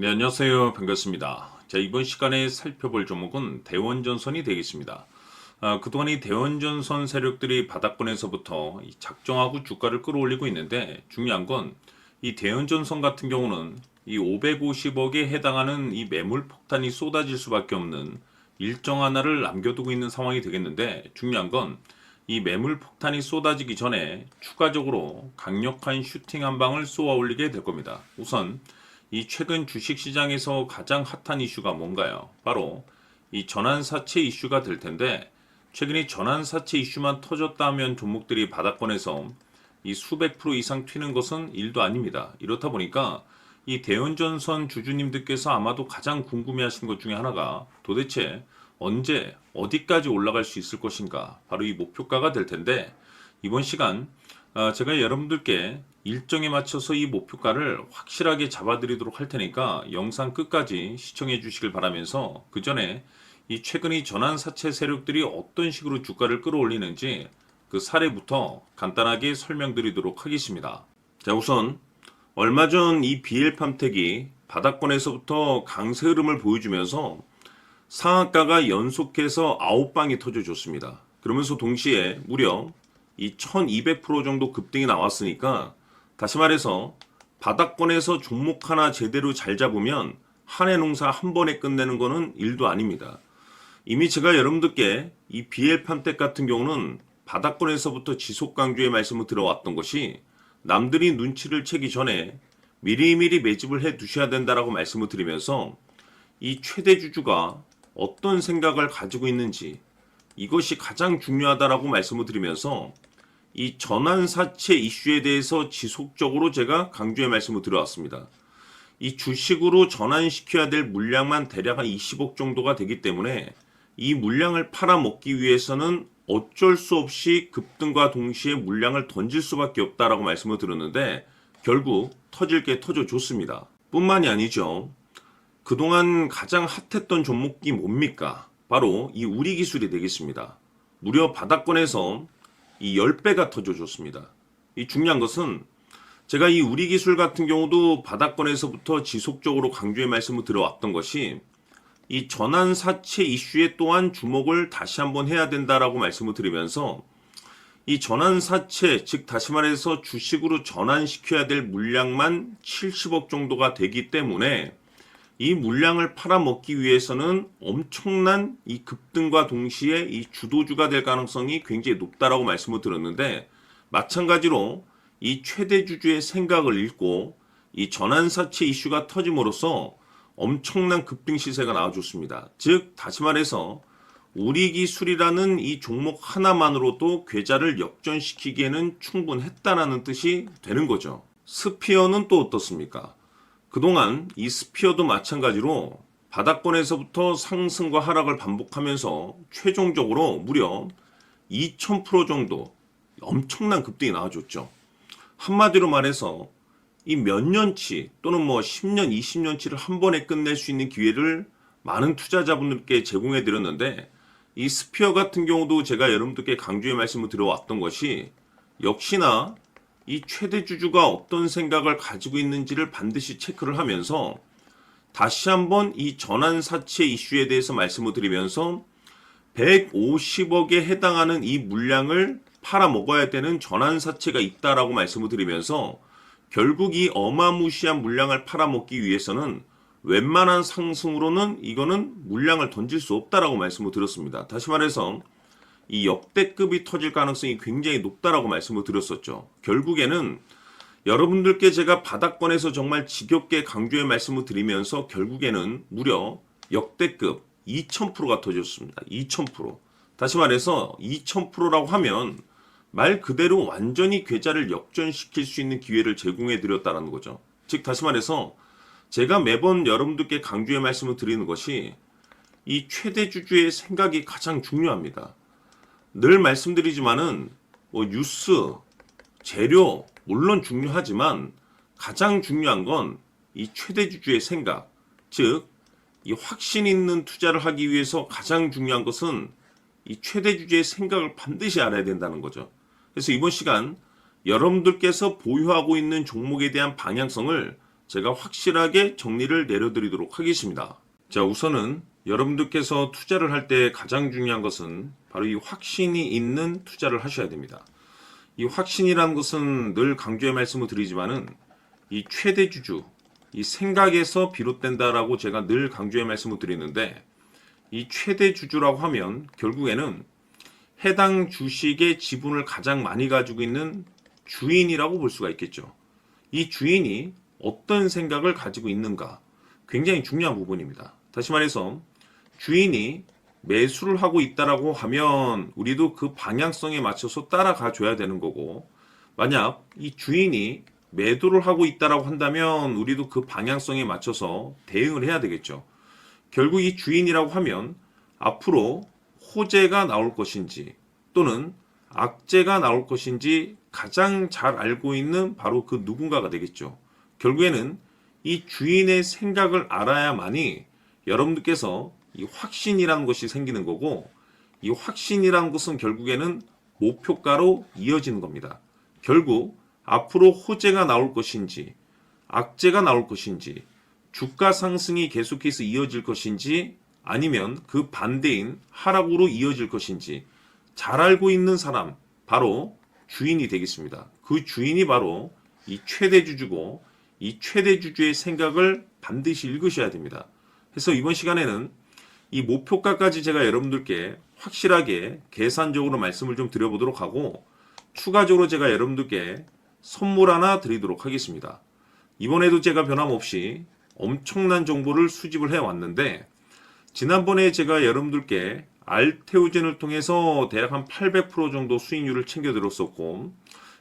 네, 안녕하세요. 반갑습니다. 자, 이번 시간에 살펴볼 종목은 대원전선이 되겠습니다. 그동안 이 대원전선 세력들이 바닥권에서부터 작정하고 주가를 끌어올리고 있는데 중요한 건 이 대원전선 같은 경우는 이 550억에 해당하는 이 매물 폭탄이 쏟아질 수밖에 없는 일정 하나를 남겨두고 있는 상황이 되겠는데 중요한 건 이 매물 폭탄이 쏟아지기 전에 추가적으로 강력한 슈팅 한 방을 쏘아 올리게 될 겁니다. 우선 이 최근 주식시장에서 가장 핫한 이슈가 뭔가요? 바로 이 전환사채 이슈가 될 텐데 최근 이 전환사채 이슈만 터졌다 하면 종목들이 바닥권에서 이 수백 프로 이상 튀는 것은 일도 아닙니다. 이렇다 보니까 이 대운전선 주주님들께서 아마도 가장 궁금해하시는 것 중에 하나가 도대체 언제 어디까지 올라갈 수 있을 것인가, 바로 이 목표가가 될 텐데 이번 시간 제가 여러분들께 일정에 맞춰서 이 목표가를 확실하게 잡아드리도록 할 테니까 영상 끝까지 시청해 주시길 바라면서 그 전에 이 최근 이 전환사채 세력들이 어떤 식으로 주가를 끌어올리는지 그 사례부터 간단하게 설명드리도록 하겠습니다. 자, 우선 얼마 전 이 BL팜텍이 바닥권에서부터 강세 흐름을 보여주면서 상한가가 연속해서 9방이 터져줬습니다. 그러면서 동시에 무려 이 1200% 정도 급등이 나왔으니까 다시 말해서 바닥권에서 종목 하나 제대로 잘 잡으면 한 해 농사 한 번에 끝내는 거는 일도 아닙니다. 이미 제가 여러분들께 이 BL팜텍 같은 경우는 바닥권에서부터 지속 강조의 말씀을 들어왔던 것이 남들이 눈치를 채기 전에 미리미리 매집을 해 두셔야 된다라고 말씀을 드리면서 이 최대 주주가 어떤 생각을 가지고 있는지 이것이 가장 중요하다라고 말씀을 드리면서 이 전환사채 이슈에 대해서 지속적으로 제가 강조의 말씀을 드려왔습니다. 이 주식으로 전환시켜야 될 물량만 대략 한 20억 정도가 되기 때문에 이 물량을 팔아먹기 위해서는 어쩔 수 없이 급등과 동시에 물량을 던질 수밖에 없다라고 말씀을 드렸는데 결국 터질 게 터져줬습니다. 뿐만이 아니죠. 그동안 가장 핫했던 종목이 뭡니까? 바로 이 우리기술이 되겠습니다. 무려 바닥권에서 이 10배가 터져줬습니다. 이 중요한 것은 제가 이 우리기술 같은 경우도 바닥권에서부터 지속적으로 강조의 말씀을 들어왔던 것이 이 전환사채 이슈에 또한 주목을 다시 한번 해야 된다라고 말씀을 드리면서 이 전환사채, 즉 다시 말해서 주식으로 전환시켜야 될 물량만 70억 정도가 되기 때문에 이 물량을 팔아먹기 위해서는 엄청난 이 급등과 동시에 이 주도주가 될 가능성이 굉장히 높다라고 말씀을 드렸는데 마찬가지로 이 최대 주주의 생각을 읽고 이 전환사채 이슈가 터짐으로써 엄청난 급등 시세가 나와줬습니다. 즉 다시 말해서 우리기술이라는 이 종목 하나만으로도 계좌를 역전시키기에는 충분했다라는 뜻이 되는 거죠. 스피어는 또 어떻습니까? 그동안 이 스피어도 마찬가지로 바닥권에서부터 상승과 하락을 반복하면서 최종적으로 무려 2000% 정도 엄청난 급등이 나와줬죠. 한마디로 말해서 이 몇 년치 또는 뭐 10년, 20년치를 한 번에 끝낼 수 있는 기회를 많은 투자자분들께 제공해 드렸는데 이 스피어 같은 경우도 제가 여러분들께 강조의 말씀을 드려왔던 것이 역시나 이 최대 주주가 어떤 생각을 가지고 있는지를 반드시 체크를 하면서 다시 한번 이 전환사채 이슈에 대해서 말씀을 드리면서 150억에 해당하는 이 물량을 팔아먹어야 되는 전환사채가 있다라고 말씀을 드리면서 결국 이 어마무시한 물량을 팔아먹기 위해서는 웬만한 상승으로는 이거는 물량을 던질 수 없다라고 말씀을 드렸습니다. 다시 말해서 이 역대급이 터질 가능성이 굉장히 높다라고 말씀을 드렸었죠. 결국에는 여러분들께 제가 바닥권에서 정말 지겹게 강조의 말씀을 드리면서 결국에는 무려 역대급 2000%가 터졌습니다. 2000%. 다시 말해서 2000%라고 하면 말 그대로 완전히 계좌를 역전시킬 수 있는 기회를 제공해 드렸다는 거죠. 즉 다시 말해서 제가 매번 여러분들께 강조의 말씀을 드리는 것이 이 최대 주주의 생각이 가장 중요합니다. 늘 말씀드리지만은 뭐 뉴스, 재료 물론 중요하지만 가장 중요한 건 이 최대 주주의 생각, 즉 이 확신 있는 투자를 하기 위해서 가장 중요한 것은 이 최대 주주의 생각을 반드시 알아야 된다는 거죠. 그래서 이번 시간 여러분들께서 보유하고 있는 종목에 대한 방향성을 제가 확실하게 정리를 내려드리도록 하겠습니다. 자, 우선은 여러분들께서 투자를 할 때 가장 중요한 것은 바로 이 확신이 있는 투자를 하셔야 됩니다. 이 확신이라는 것은 늘 강조의 말씀을 드리지만은 이 최대 주주, 이 생각에서 비롯된다라고 제가 늘 강조의 말씀을 드리는데, 이 최대 주주라고 하면 결국에는 해당 주식의 지분을 가장 많이 가지고 있는 주인이라고 볼 수가 있겠죠. 이 주인이 어떤 생각을 가지고 있는가, 굉장히 중요한 부분입니다. 다시 말해서 주인이 매수를 하고 있다라고 하면 우리도 그 방향성에 맞춰서 따라가 줘야 되는 거고, 만약 이 주인이 매도를 하고 있다라고 한다면 우리도 그 방향성에 맞춰서 대응을 해야 되겠죠. 결국 이 주인이라고 하면 앞으로 호재가 나올 것인지 또는 악재가 나올 것인지 가장 잘 알고 있는 바로 그 누군가가 되겠죠. 결국에는 이 주인의 생각을 알아야만이 여러분들께서 이 확신이라는 것이 생기는 거고, 이 확신이라는 것은 결국에는 목표가로 이어지는 겁니다. 결국 앞으로 호재가 나올 것인지 악재가 나올 것인지 주가 상승이 계속해서 이어질 것인지 아니면 그 반대인 하락으로 이어질 것인지 잘 알고 있는 사람, 바로 주인이 되겠습니다. 그 주인이 바로 이 최대 주주고, 이 최대 주주의 생각을 반드시 읽으셔야 됩니다. 그래서 이번 시간에는 이 목표가까지 제가 여러분들께 확실하게 계산적으로 말씀을 좀 드려보도록 하고, 추가적으로 제가 여러분들께 선물 하나 드리도록 하겠습니다. 이번에도 제가 변함없이 엄청난 정보를 수집을 해왔는데, 지난번에 제가 여러분들께 알테오젠을 통해서 대략 한 800% 정도 수익률을 챙겨드렸었고,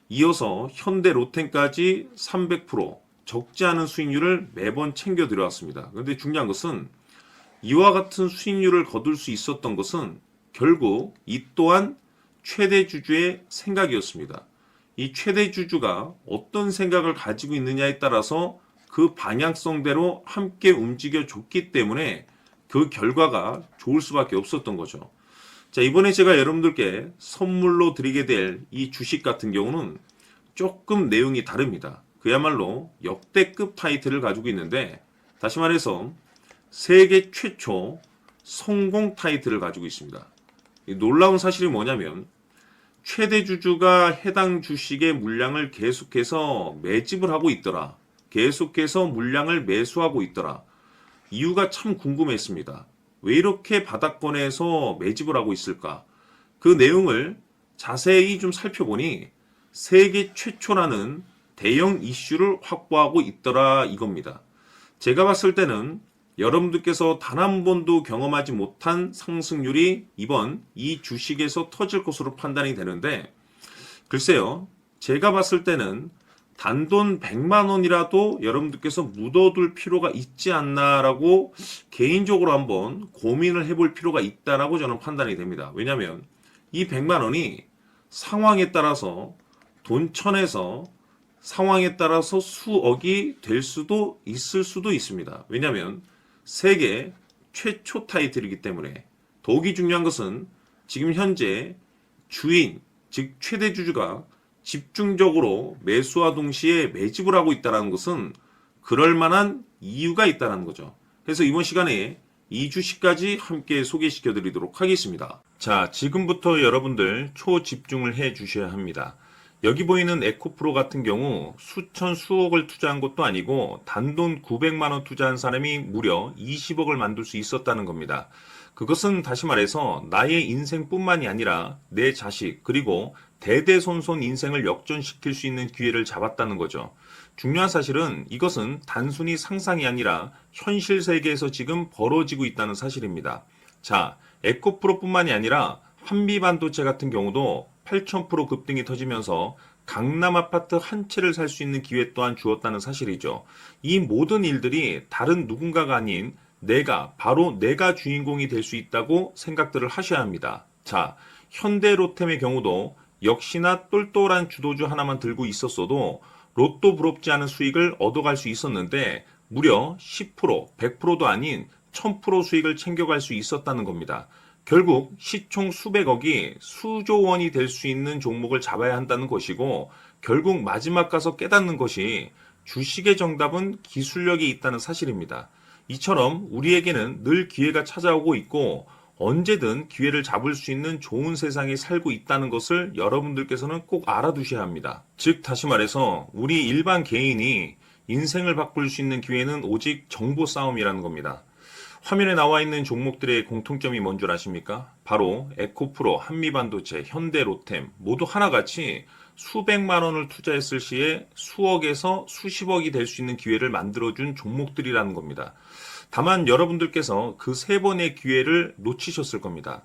이어서 현대 로텐까지 300% 적지 않은 수익률을 매번 챙겨드려왔습니다. 그런데 중요한 것은 이와 같은 수익률을 거둘 수 있었던 것은 결국 이 또한 최대 주주의 생각이었습니다. 이 최대 주주가 어떤 생각을 가지고 있느냐에 따라서 그 방향성대로 함께 움직여 줬기 때문에 그 결과가 좋을 수밖에 없었던 거죠. 자, 이번에 제가 여러분들께 선물로 드리게 될 이 주식 같은 경우는 조금 내용이 다릅니다. 그야말로 역대급 타이틀을 가지고 있는데, 다시 말해서 세계 최초 성공 타이틀을 가지고 있습니다. 놀라운 사실이 뭐냐면 최대 주주가 해당 주식의 물량을 계속해서 매집을 하고 있더라. 계속해서 물량을 매수하고 있더라. 이유가 참 궁금했습니다. 왜 이렇게 바닥권에서 매집을 하고 있을까? 그 내용을 자세히 좀 살펴보니 세계 최초라는 대형 이슈를 확보하고 있더라 이겁니다. 제가 봤을 때는 여러분들께서 단 한 번도 경험하지 못한 상승률이 이번 이 주식에서 터질 것으로 판단이 되는데, 글쎄요, 제가 봤을 때는 단돈 100만 원이라도 여러분들께서 묻어둘 필요가 있지 않나라고 개인적으로 한번 고민을 해볼 필요가 있다라고 저는 판단이 됩니다. 왜냐하면 이 100만 원이 상황에 따라서 돈천에서 상황에 따라서 수억이 될 수도 있을 수도 있습니다. 왜냐하면 세계 최초 타이틀이기 때문에. 더욱이 중요한 것은 지금 현재 주인, 즉 최대 주주가 집중적으로 매수와 동시에 매집을 하고 있다는 것은 그럴 만한 이유가 있다는 거죠. 그래서 이번 시간에 이 주식까지 함께 소개시켜 드리도록 하겠습니다. 자, 지금부터 여러분들 초집중을 해 주셔야 합니다. 여기 보이는 에코프로 같은 경우 수천 수억을 투자한 것도 아니고 단돈 900만 원 투자한 사람이 무려 20억을 만들 수 있었다는 겁니다. 그것은 다시 말해서 나의 인생뿐만이 아니라 내 자식 그리고 대대손손 인생을 역전시킬 수 있는 기회를 잡았다는 거죠. 중요한 사실은 이것은 단순히 상상이 아니라 현실 세계에서 지금 벌어지고 있다는 사실입니다. 자, 에코프로뿐만이 아니라 한미반도체 같은 경우도 8,000% 급등이 터지면서 강남 아파트 한 채를 살 수 있는 기회 또한 주었다는 사실이죠. 이 모든 일들이 다른 누군가가 아닌 바로 내가 주인공이 될 수 있다고 생각들을 하셔야 합니다. 자, 현대로템의 경우도 역시나 똘똘한 주도주 하나만 들고 있었어도 로또 부럽지 않은 수익을 얻어갈 수 있었는데 무려 10%, 100%도 아닌 1000% 수익을 챙겨갈 수 있었다는 겁니다. 결국 시총 수백억이 수조 원이 될 수 있는 종목을 잡아야 한다는 것이고, 결국 마지막 가서 깨닫는 것이 주식의 정답은 기술력에 있다는 사실입니다. 이처럼 우리에게는 늘 기회가 찾아오고 있고 언제든 기회를 잡을 수 있는 좋은 세상에 살고 있다는 것을 여러분들께서는 꼭 알아두셔야 합니다. 즉 다시 말해서 우리 일반 개인이 인생을 바꿀 수 있는 기회는 오직 정보 싸움이라는 겁니다. 화면에 나와 있는 종목들의 공통점이 뭔 줄 아십니까? 바로 에코프로, 한미반도체, 현대로템 모두 하나같이 수백만 원을 투자했을 시에 수억에서 수십억이 될 수 있는 기회를 만들어준 종목들이라는 겁니다. 다만 여러분들께서 그 세 번의 기회를 놓치셨을 겁니다.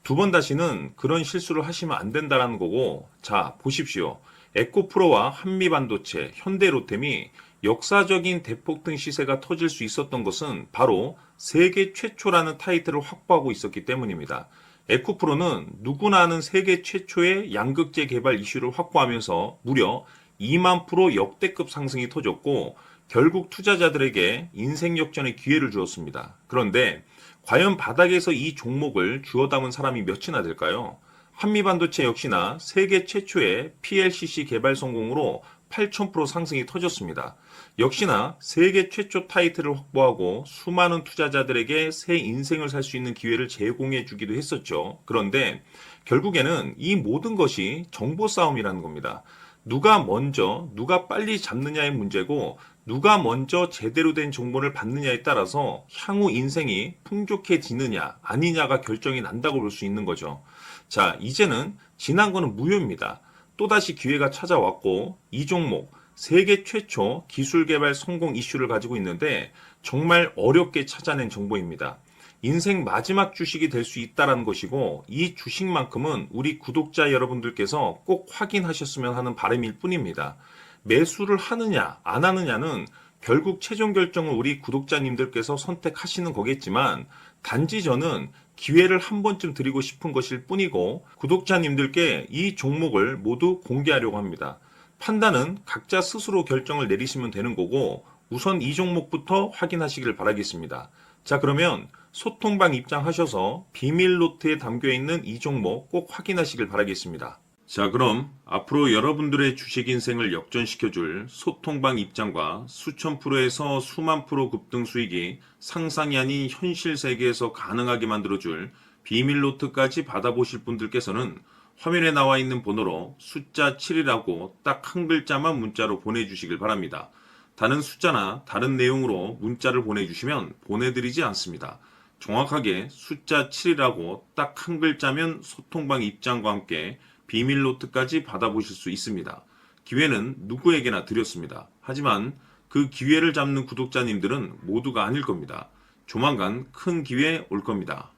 두 번 다시는 그런 실수를 하시면 안 된다는 거고, 자, 보십시오. 에코프로와 한미반도체, 현대로템이 역사적인 대폭등 시세가 터질 수 있었던 것은 바로 세계 최초라는 타이틀을 확보하고 있었기 때문입니다. 에코프로는 누구나 아는 세계 최초의 양극재 개발 이슈를 확보하면서 무려 2만 프로 역대급 상승이 터졌고 결국 투자자들에게 인생 역전의 기회를 주었습니다. 그런데 과연 바닥에서 이 종목을 주워 담은 사람이 몇이나 될까요? 한미반도체 역시나 세계 최초의 PLCC 개발 성공으로 8,000% 상승이 터졌습니다. 역시나 세계 최초 타이틀을 확보하고 수많은 투자자들에게 새 인생을 살 수 있는 기회를 제공해 주기도 했었죠. 그런데 결국에는 이 모든 것이 정보 싸움이라는 겁니다. 누가 먼저, 누가 빨리 잡느냐의 문제고 누가 먼저 제대로 된 정보를 받느냐에 따라서 향후 인생이 풍족해지느냐 아니냐가 결정이 난다고 볼 수 있는 거죠. 자, 이제는 지난 거는 무효입니다. 또다시 기회가 찾아왔고 이 종목 세계 최초 기술 개발 성공 이슈를 가지고 있는데 정말 어렵게 찾아낸 정보입니다. 인생 마지막 주식이 될 수 있다는 것이고 이 주식만큼은 우리 구독자 여러분들께서 꼭 확인하셨으면 하는 바람일 뿐입니다. 매수를 하느냐 안 하느냐는 결국 최종 결정을 우리 구독자님들께서 선택하시는 거겠지만 단지 저는 기회를 한 번쯤 드리고 싶은 것일 뿐이고 구독자님들께 이 종목을 모두 공개하려고 합니다. 판단은 각자 스스로 결정을 내리시면 되는 거고 우선 이 종목부터 확인하시길 바라겠습니다. 자, 그러면 소통방 입장하셔서 비밀 노트에 담겨있는 이 종목 꼭 확인하시길 바라겠습니다. 자, 그럼 앞으로 여러분들의 주식 인생을 역전시켜줄 소통방 입장과 수천 프로에서 수만 프로 급등 수익이 상상이 아닌 현실 세계에서 가능하게 만들어줄 비밀 노트까지 받아보실 분들께서는 화면에 나와 있는 번호로 숫자 7이라고 딱 한 글자만 문자로 보내주시길 바랍니다. 다른 숫자나 다른 내용으로 문자를 보내주시면 보내드리지 않습니다. 정확하게 숫자 7이라고 딱 한 글자면 소통방 입장과 함께 비밀 노트까지 받아보실 수 있습니다. 기회는 누구에게나 드렸습니다. 하지만 그 기회를 잡는 구독자님들은 모두가 아닐 겁니다. 조만간 큰 기회 올 겁니다.